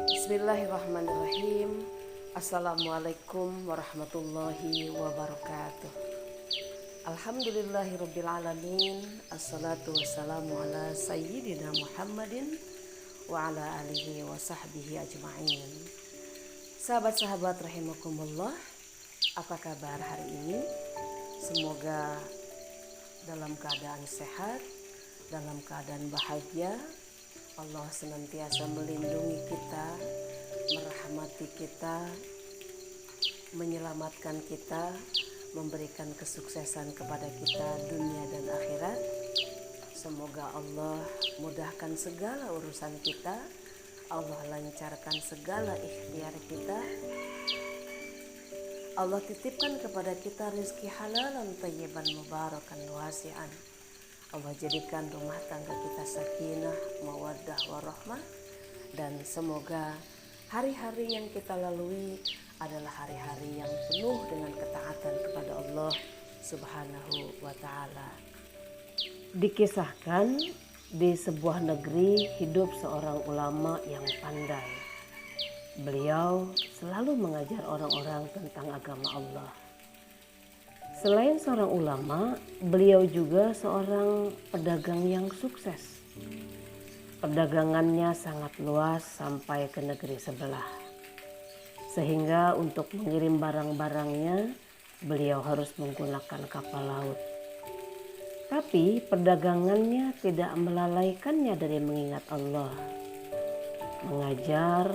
Bismillahirrahmanirrahim. Assalamualaikum warahmatullahi wabarakatuh. Alhamdulillahirrabbilalamin. Assalatu wassalamu ala sayyidina Muhammadin wa ala alihi wa sahbihi ajma'in. Sahabat-sahabat rahimakumullah, apa kabar hari ini? Semoga dalam keadaan sehat, dalam keadaan bahagia. Allah senantiasa melindungi kita, merahmati kita, menyelamatkan kita, memberikan kesuksesan kepada kita dunia dan akhirat. Semoga Allah mudahkan segala urusan kita, Allah lancarkan segala ikhtiar kita, Allah titipkan kepada kita rezeki halalan thayyiban mubarakan wasi'an. Allah jadikan rumah tangga kita sakinah, mawaddah, warahmah. Dan semoga hari-hari yang kita lalui adalah hari-hari yang penuh dengan ketaatan kepada Allah Subhanahu wa ta'ala. Dikisahkan di sebuah negeri hidup seorang ulama yang pandai. Beliau selalu mengajar orang-orang tentang agama Allah. Selain seorang ulama, beliau juga seorang pedagang yang sukses. Perdagangannya sangat luas sampai ke negeri sebelah. Sehingga untuk mengirim barang-barangnya, beliau harus menggunakan kapal laut. Tapi perdagangannya tidak melalaikannya dari mengingat Allah. Mengajar,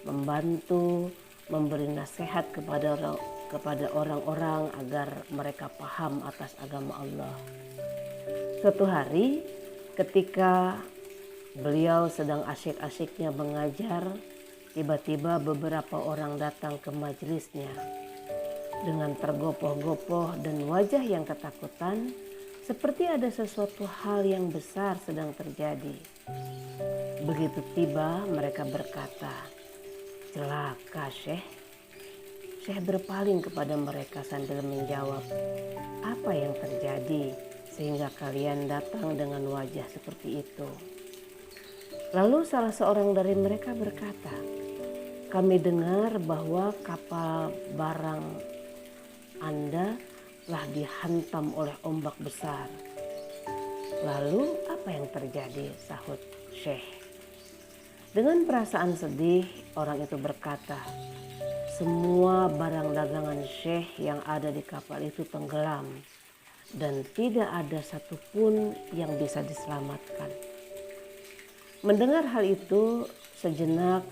membantu, memberi nasihat kepada orang-orang agar mereka paham atas agama Allah. Suatu hari ketika beliau sedang asyik-asyiknya mengajar, tiba-tiba beberapa orang datang ke majelisnya dengan tergopoh-gopoh dan wajah yang ketakutan, seperti ada sesuatu hal yang besar sedang terjadi. Begitu tiba, mereka berkata, "Celaka, Syekh." Syekh berpaling kepada mereka sambil menjawab, "Apa yang terjadi sehingga kalian datang dengan wajah seperti itu?" Lalu salah seorang dari mereka berkata, "Kami dengar bahwa kapal barang Anda telah dihantam oleh ombak besar." "Lalu apa yang terjadi?" sahut Syekh. Dengan perasaan sedih, orang itu berkata, "Semua barang dagangan Syekh yang ada di kapal itu tenggelam dan tidak ada satupun yang bisa diselamatkan." Mendengar hal itu, sejenak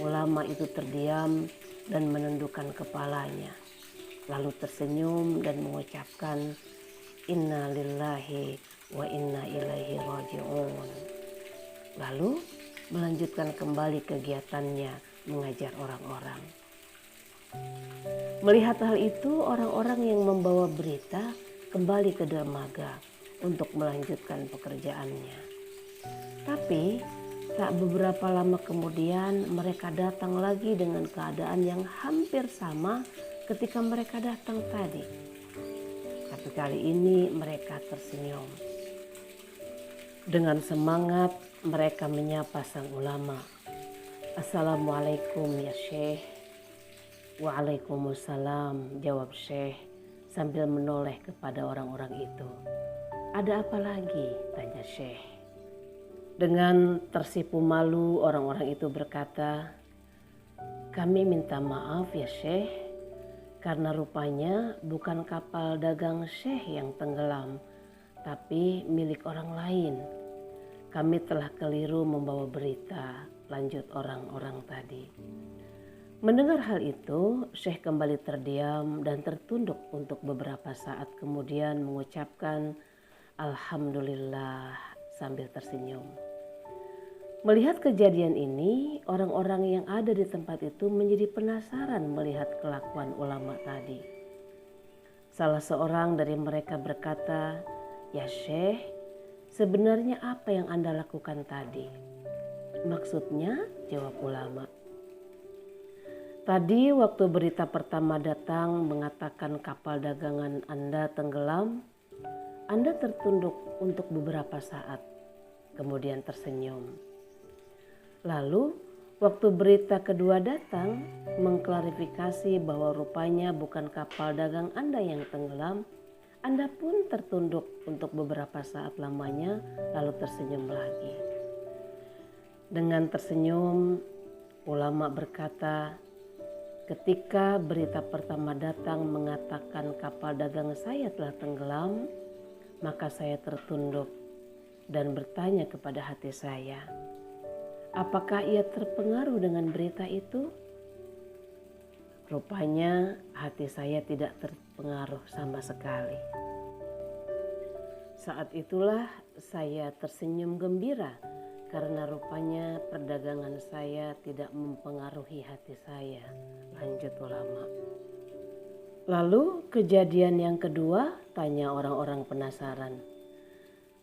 ulama itu terdiam dan menundukkan kepalanya, lalu tersenyum dan mengucapkan, "Inna lillahi wa inna ilaihi raji'un." Lalu melanjutkan kembali kegiatannya mengajar orang-orang. Melihat hal itu, orang-orang yang membawa berita kembali ke dermaga untuk melanjutkan pekerjaannya. Tapi tak beberapa lama kemudian mereka datang lagi dengan keadaan yang hampir sama ketika mereka datang tadi. Tapi kali ini mereka tersenyum. Dengan semangat mereka menyapa sang ulama. "Assalamualaikum ya Syekh." "Waalaikumsalam," jawab Syekh sambil menoleh kepada orang-orang itu. "Ada apa lagi?" tanya Syekh. Dengan tersipu malu orang-orang itu berkata, "Kami minta maaf ya Syekh, karena rupanya bukan kapal dagang Syekh yang tenggelam, tapi milik orang lain. Kami telah keliru membawa berita," lanjut orang-orang tadi. Mendengar hal itu, Syekh kembali terdiam dan tertunduk untuk beberapa saat, kemudian mengucapkan "Alhamdulillah" sambil tersenyum. Melihat kejadian ini, orang-orang yang ada di tempat itu menjadi penasaran melihat kelakuan ulama tadi. Salah seorang dari mereka berkata, "Ya Syekh, sebenarnya apa yang Anda lakukan tadi?" "Maksudnya?" jawab ulama. "Tadi waktu berita pertama datang mengatakan kapal dagangan Anda tenggelam, Anda tertunduk untuk beberapa saat, kemudian tersenyum. Lalu waktu berita kedua datang mengklarifikasi bahwa rupanya bukan kapal dagang Anda yang tenggelam, Anda pun tertunduk untuk beberapa saat lamanya lalu tersenyum lagi." Dengan tersenyum, ulama berkata, "Ketika berita pertama datang mengatakan kapal dagang saya telah tenggelam, maka saya tertunduk dan bertanya kepada hati saya, apakah ia terpengaruh dengan berita itu? Rupanya hati saya tidak terpengaruh sama sekali. Saat itulah saya tersenyum gembira karena rupanya perdagangan saya tidak mempengaruhi hati saya," lanjut ulama. "Lalu kejadian yang kedua?" tanya orang-orang penasaran.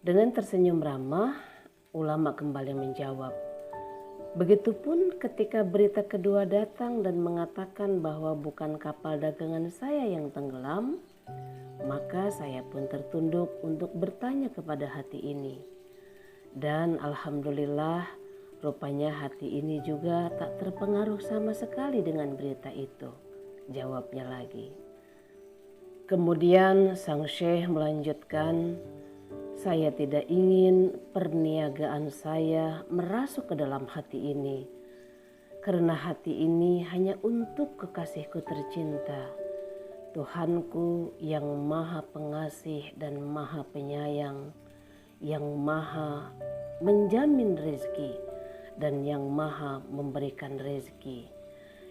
Dengan tersenyum ramah, ulama kembali menjawab, "Begitupun ketika berita kedua datang dan mengatakan bahwa bukan kapal dagangan saya yang tenggelam, maka saya pun tertunduk untuk bertanya kepada hati ini. Dan alhamdulillah, rupanya hati ini juga tak terpengaruh sama sekali dengan berita itu," jawabnya lagi. Kemudian sang syekh melanjutkan, "Saya tidak ingin perniagaan saya merasuk ke dalam hati ini, karena hati ini hanya untuk kekasihku tercinta, Tuhanku yang maha pengasih dan maha penyayang, yang maha menjamin rezeki dan yang maha memberikan rezeki,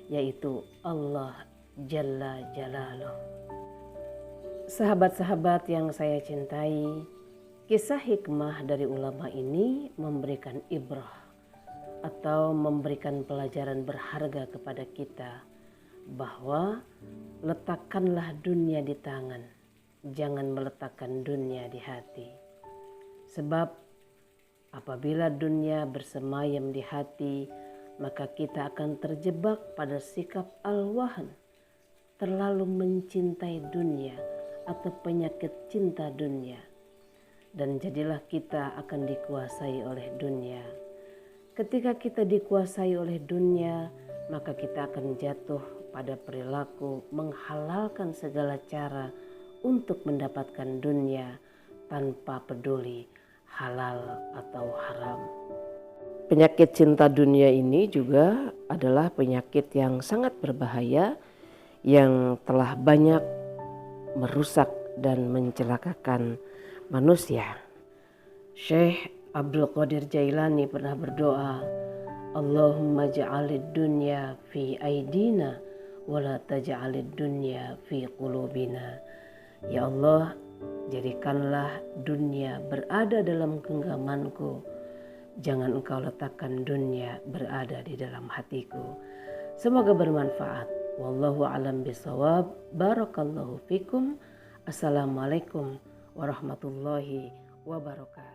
yaitu Allah Jalla Jalaluh." Sahabat-sahabat yang saya cintai, kisah hikmah dari ulama ini memberikan ibrah atau memberikan pelajaran berharga kepada kita bahwa letakkanlah dunia di tangan, jangan meletakkan dunia di hati. Sebab apabila dunia bersemayam di hati, maka kita akan terjebak pada sikap al-wahn, terlalu mencintai dunia atau penyakit cinta dunia, dan jadilah kita akan dikuasai oleh dunia. Ketika kita dikuasai oleh dunia, maka kita akan jatuh pada perilaku menghalalkan segala cara untuk mendapatkan dunia tanpa peduli halal atau haram. Penyakit cinta dunia ini juga adalah penyakit yang sangat berbahaya yang telah banyak merusak dan mencelakakan manusia. Syekh Abdul Qadir Jailani pernah berdoa, "Allahumma ja'alid dunya fi aidina wa la taj'alid dunya fi qulubina." Ya Allah, jadikanlah dunia berada dalam genggamanku, jangan engkau letakkan dunia berada di dalam hatiku. Semoga bermanfaat. Wallahu a'lam bishawab. Barakallahu fikum. Assalamualaikum warahmatullahi wabarakatuh.